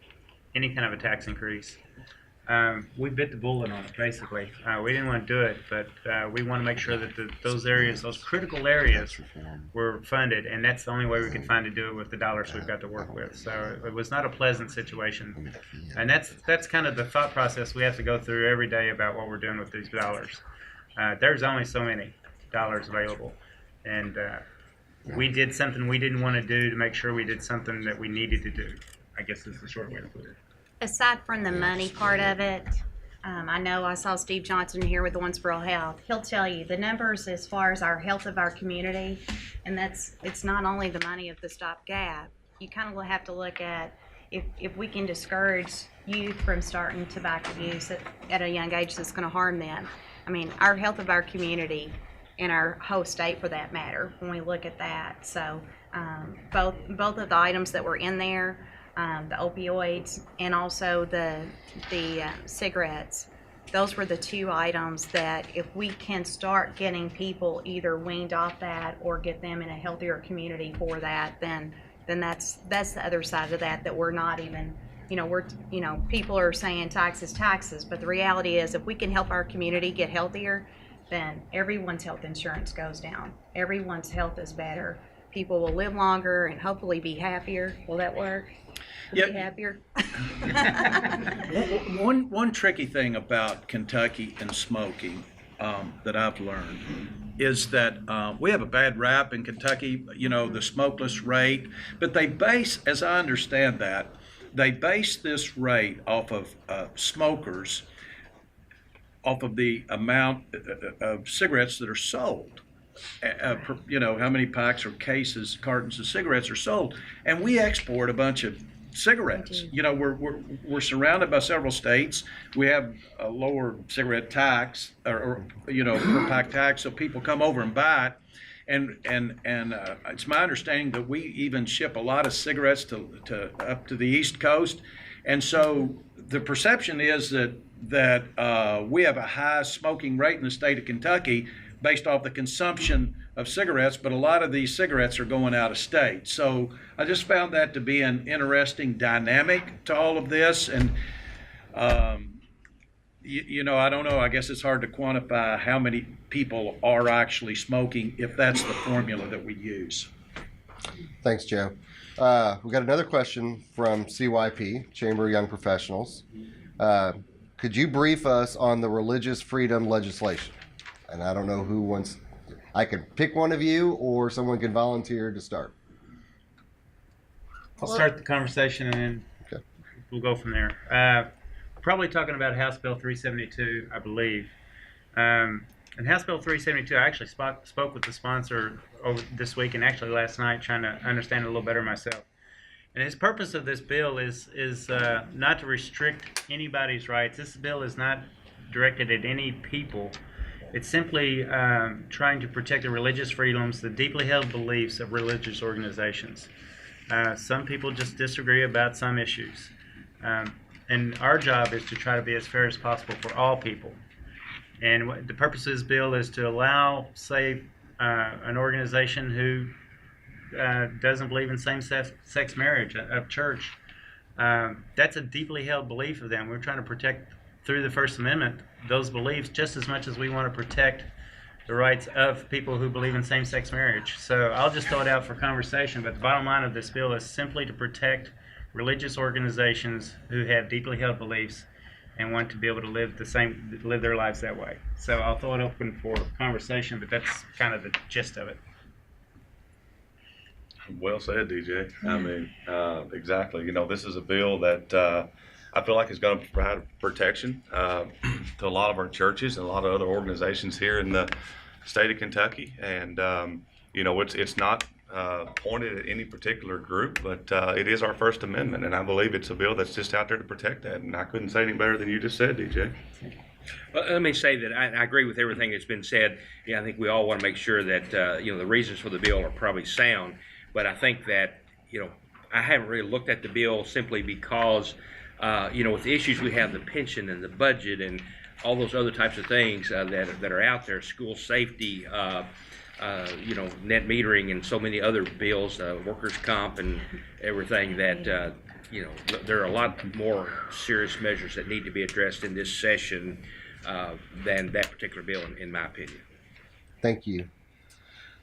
Speaker 4: any kind of a tax increase, we bit the bullet on it, basically. We didn't want to do it, but we want to make sure that those areas, those critical areas, were funded. And that's the only way we could find to do it with the dollars we've got to work with. So it was not a pleasant situation. And that's kind of the thought process we have to go through every day about what we're doing with these dollars. There's only so many dollars available. And we did something we didn't want to do to make sure we did something that we needed to do, I guess is the short way to put it.
Speaker 3: Aside from the money part of it, I know I saw Steve Johnson here with Owensboro Health. He'll tell you the numbers as far as our health of our community, and it's not only the money of the stopgap. You kind of have to look at if we can discourage youth from starting tobacco use at a young age, that's going to harm them. I mean, our health of our community in our whole state for that matter, when we look at that. So both of the items that were in there, the opioids and also the cigarettes, those were the two items that if we can start getting people either weaned off that or get them in a healthier community for that, then that's the other side of that we're not even, people are saying taxes, but the reality is if we can help our community get healthier, then everyone's health insurance goes down. Everyone's health is better. People will live longer and hopefully be happier. Will that work?
Speaker 2: Yep.
Speaker 3: Be happier?
Speaker 2: One tricky thing about Kentucky and smoking that I've learned is that we have a bad rap in Kentucky, the smokeless rate, but they base, as I understand that, they base this rate off of smokers, off of the amount of cigarettes that are sold. How many packs or cartons of cigarettes are sold, and we export a bunch of cigarettes. We're surrounded by several states. We have a lower cigarette tax or per pack tax, so people come over and buy it. And it's my understanding that we even ship a lot of cigarettes to up to the East Coast, and so the perception is that we have a high smoking rate in the state of Kentucky based off the consumption of cigarettes, but a lot of these cigarettes are going out of state. So I just found that to be an interesting dynamic to all of this. And, I don't know, I guess it's hard to quantify how many people are actually smoking if that's the formula that we use.
Speaker 1: Thanks, Joe. We got another question from CYP, Chamber of Young Professionals. Could you brief us on the religious freedom legislation? And I don't know who wants, I could pick one of you or someone could volunteer to start.
Speaker 4: I'll start the conversation and then we'll go from there. Probably talking about House Bill 372, I believe. And House Bill 372, I actually spoke with the sponsor over this week and actually last night trying to understand it a little better myself. And his purpose of this bill is not to restrict anybody's rights. This bill is not directed at any people. It's simply trying to protect the religious freedoms, the deeply held beliefs of religious organizations. Some people just disagree about some issues. And our job is to try to be as fair as possible for all people. And the purpose of this bill is to allow, say, an organization who doesn't believe in same-sex marriage, a church. That's a deeply held belief of them. We're trying to protect, through the First Amendment, those beliefs just as much as we want to protect the rights of people who believe in same-sex marriage. So I'll just throw it out for conversation, but the bottom line of this bill is simply to protect religious organizations who have deeply held beliefs and want to be able to live their lives that way. So I'll throw it open for conversation, but that's kind of the gist of it.
Speaker 5: Well said, DJ. I mean, exactly. This is a bill that I feel like is going to provide protection to a lot of our churches and a lot of other organizations here in the state of Kentucky. And, it's not pointed at any particular group, but it is our First Amendment. And I believe it's a bill that's just out there to protect that. And I couldn't say any better than you just said, DJ.
Speaker 6: Well, let me say that I agree with everything that's been said. I think we all want to make sure that, the reasons for the bill are probably sound. But I think that, I haven't really looked at the bill simply because, with the issues we have, the pension and the budget and all those other types of things that are out there, school safety, net metering and so many other bills, workers' comp and everything that, there are a lot more serious measures that need to be addressed in this session than that particular bill, in my opinion.
Speaker 1: Thank you.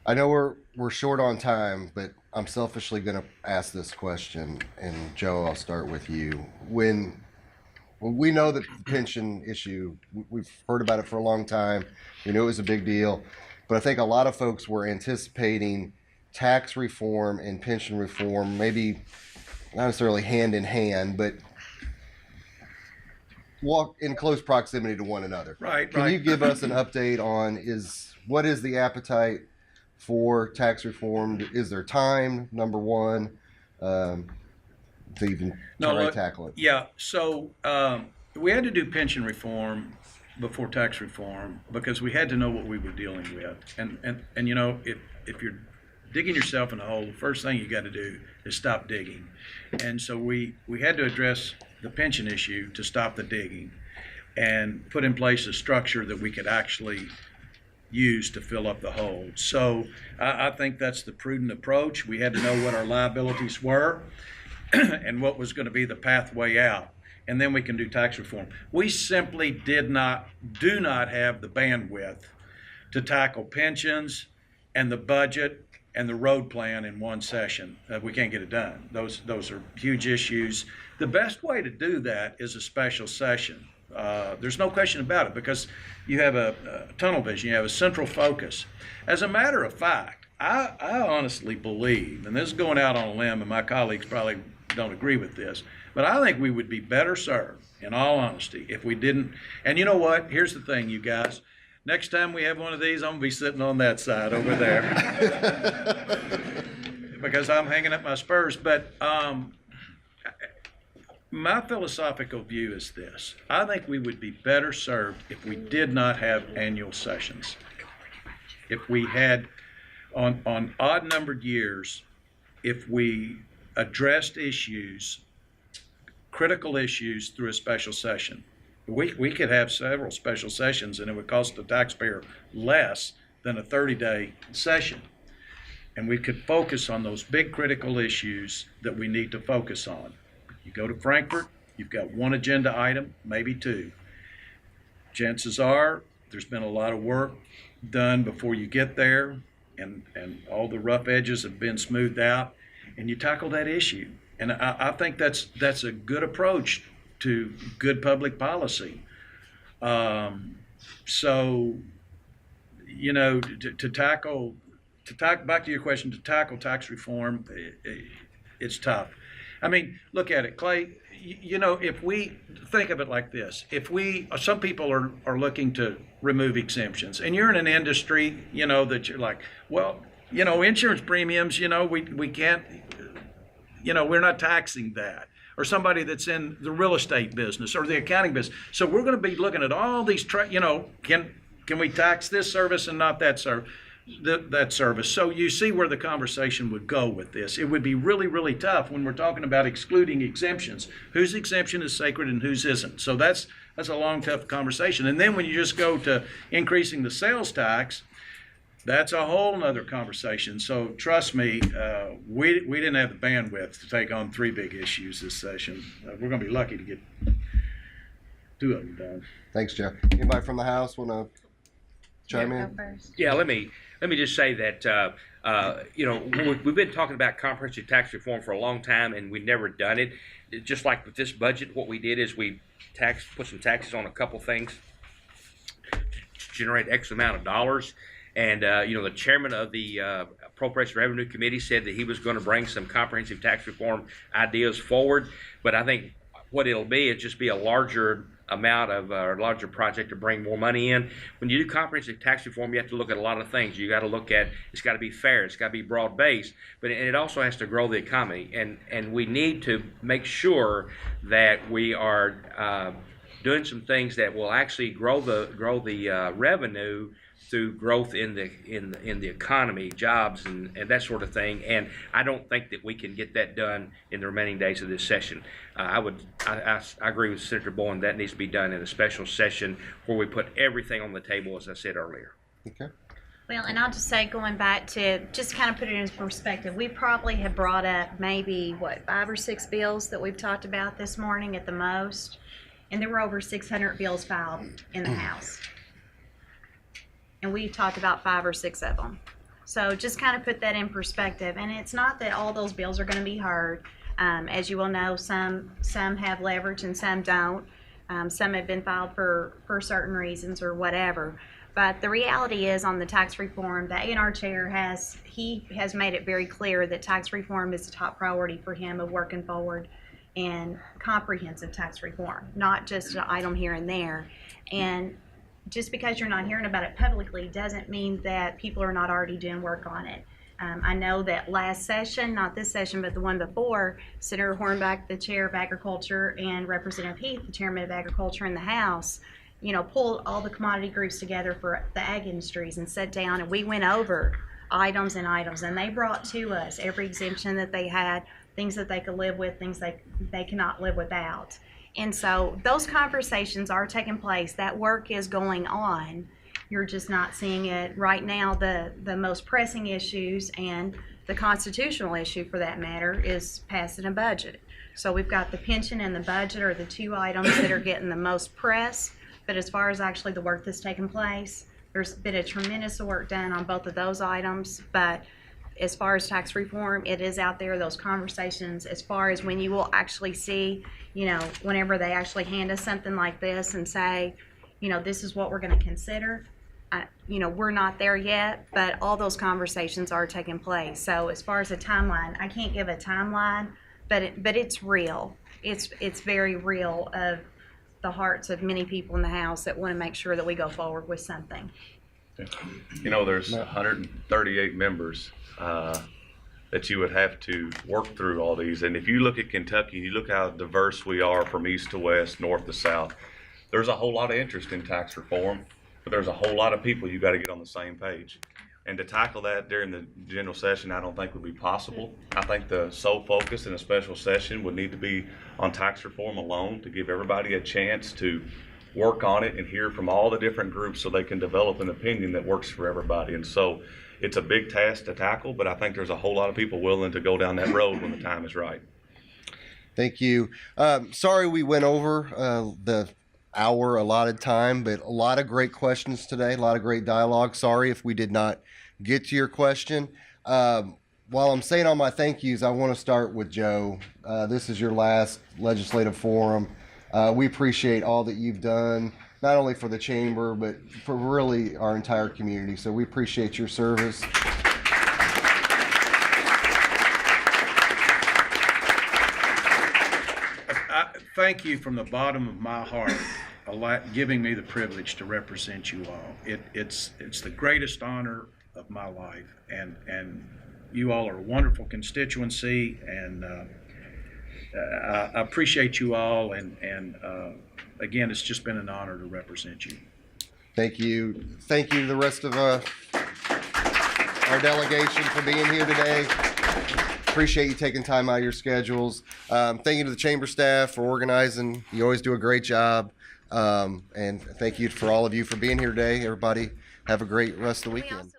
Speaker 1: I know we're short on time, but I'm selfishly going to ask this question, and Joe, I'll start with you. When we know that the pension issue, we've heard about it for a long time. We knew it was a big deal, but I think a lot of folks were anticipating tax reform and pension reform, maybe not necessarily hand in hand, but walk in close proximity to one another.
Speaker 2: Right.
Speaker 1: Can you give us an update on what is the appetite for tax reform? Is there time, number one, to even tackle it?
Speaker 2: Yeah, so we had to do pension reform before tax reform because we had to know what we were dealing with. And you know, if you're digging yourself in a hole, the first thing you got to do is stop digging. And so we had to address the pension issue to stop the digging and put in place a structure that we could actually use to fill up the hole. So I think that's the prudent approach. We had to know what our liabilities were and what was going to be the pathway out. And then we can do tax reform. We simply do not have the bandwidth to tackle pensions and the budget and the road plan in one session. We can't get it done. Those are huge issues. The best way to do that is a special session. There's no question about it because you have a tunnel vision, you have a central focus. As a matter of fact, I honestly believe, and this is going out on a limb, and my colleagues probably don't agree with this, but I think we would be better served, in all honesty, if we didn't. And you know what? Here's the thing, you guys. Next time we have one of these, I'm going to be sitting on that side over there because I'm hanging up my spurs. But my philosophical view is this. I think we would be better served if we did not have annual sessions. If we had, on odd-numbered years, if we addressed issues, critical issues, through a special session. We could have several special sessions and it would cost the taxpayer less than a 30-day session. And we could focus on those big critical issues that we need to focus on. You go to Frankfurt, you've got one agenda item, maybe two. Chances are there's been a lot of work done before you get there and all the rough edges have been smoothed out and you tackle that issue. And I think that's a good approach to good public policy. So, you know, to tackle back to your question, to tackle tax reform, it's tough. I mean, look at it, Clay. You know, if we think of it like this, some people are looking to remove exemptions, and you're in an industry, you know, that you're like, well, you know, insurance premiums, you know, we can't, you know, we're not taxing that. Or somebody that's in the real estate business or the accounting business. So we're going to be looking at all these, you know, can we tax this service and not that service? That service. So you see where the conversation would go with this. It would be really, really tough when we're talking about excluding exemptions. Whose exemption is sacred and whose isn't? So that's a long, tough conversation. And then when you just go to increasing the sales tax, that's a whole nother conversation. So trust me, we didn't have the bandwidth to take on three big issues this session. We're going to be lucky to get two of them done.
Speaker 1: Thanks, Jeff. Anybody from the House want to chime
Speaker 3: Go
Speaker 1: in?
Speaker 3: first.
Speaker 6: Yeah, let me just say that you know, we've been talking about comprehensive tax reform for a long time, and we've never done it. Just like with this budget, what we did is we put some taxes on a couple things to generate X amount of dollars. And you know, the chairman of the Appropriation Revenue Committee said that he was going to bring some comprehensive tax reform ideas forward. But I think what it'll be is just be a larger amount of a larger project to bring more money in. When you do comprehensive tax reform, you have to look at a lot of things. You got to look at, it's got to be fair, it's got to be broad based, but it also has to grow the economy. And we need to make sure that we are doing some things that will actually grow the revenue through growth in the economy, jobs, and that sort of thing. And I don't think that we can get that done in the remaining days of this session. I agree with Senator Bowen, that needs to be done in a special session where we put everything on the table, as I said earlier.
Speaker 1: Okay.
Speaker 3: Well, and I'll just say, going back to just kind of put it in perspective, we probably have brought up maybe, 5 or 6 bills that we've talked about this morning at the most, and there were over 600 bills filed in the House. And we talked about 5 or 6 of them. So just kind of put that in perspective. And it's not that all those bills are going to be heard. As you will know, some have leverage and some don't. Some have been filed for certain reasons or whatever. But the reality is, on the tax reform, the A&R chair has made it very clear that tax reform is a top priority for him of working forward, and comprehensive tax reform, not just an item here and there. And just because you're not hearing about it publicly doesn't mean that people are not already doing work on it. I know that last session, not this session, but the one before, Senator Hornback, the chair of agriculture, and Representative Heath, the chairman of agriculture in the House, pulled all the commodity groups together for the ag industries and sat down and we went over items and items, and they brought to us every exemption that they had, things that they could live with, things they cannot live without. And so those conversations are taking place. That work is going on. You're just not seeing it right now. The most pressing issues and the constitutional issue for that matter is passing a budget. So we've got the pension and the budget are the two items that are getting the most press. But as far as actually the work that's taking place, there's been a tremendous work done on both of those items. But as far as tax reform, it is out there, those conversations, as far as when you will actually see, whenever they actually hand us something like this and say, this is what we're going to consider. We're not there yet, but all those conversations are taking place. So as far as a timeline, I can't give a timeline, but it's real. It's very real of the hearts of many people in the House that want to make sure that we go forward with something.
Speaker 5: There's 138 members that you would have to work through all these. And if you look at Kentucky, you look how diverse we are from east to west, north to south, there's a whole lot of interest in tax reform, but there's a whole lot of people you got to get on the same page. And to tackle that during the general session, I don't think would be possible. I think the sole focus in a special session would need to be on tax reform alone to give everybody a chance to work on it and hear from all the different groups so they can develop an opinion that works for everybody. And so it's a big task to tackle, but I think there's a whole lot of people willing to go down that road when the time is right.
Speaker 1: Thank you. Sorry we went over the hour allotted time, but a lot of great questions today, a lot of great dialogue. Sorry if we did not get to your question. While I'm saying all my thank yous, I want to start with Joe. This is your last legislative forum. We appreciate all that you've done, not only for the chamber, but for really our entire community. So we appreciate your service.
Speaker 2: Thank you from the bottom of my heart, giving me the privilege to represent you all. It's the greatest honor of my life, and you all are a wonderful constituency, and I appreciate you all, and again, it's just been an honor to represent you.
Speaker 1: Thank you. Thank you to the rest of our delegation for being here today. Appreciate you taking time out of your schedules. Thank you to the chamber staff for organizing. You always do a great job. And thank you for all of you for being here today. Everybody have a great rest of the weekend.